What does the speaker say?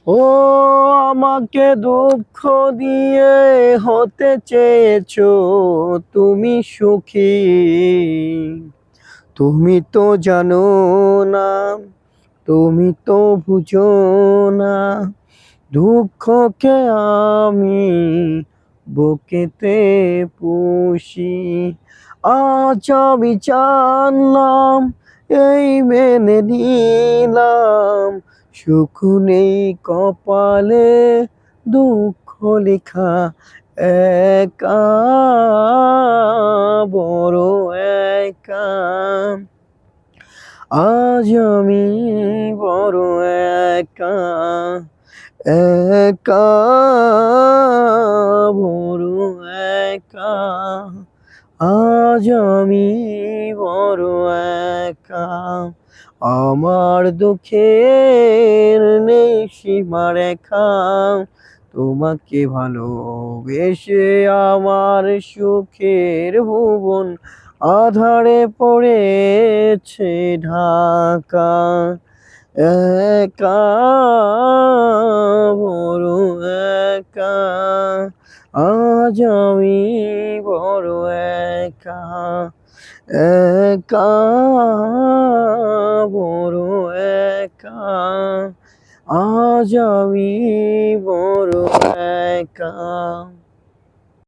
ও আমাকে দুঃখ দিয়ে হতে চেয়েছো তুমি সুখী, তুমি তো জানো না, তুমি তো বুঝো না, দুঃখকে আমি বুকেতে পুষি। আজ আমি জানলাম, এই মেনে নিলাম, সুখ নেই কপালে, দুঃখ লেখা একা, বড় একা। আজ আমি বড় একা, একা, বড় একা। আজ আমি বড় একা। আমার দুঃখের নেই সীমারেখা, তোমাকে ভালোবেসে আমার সুখের ভুবন আঁধারে পড়েছে ঢাকা। একা, বড় একা। আজ আমি বড় একা, একা, বড় একা। আজ আমি বড় একা।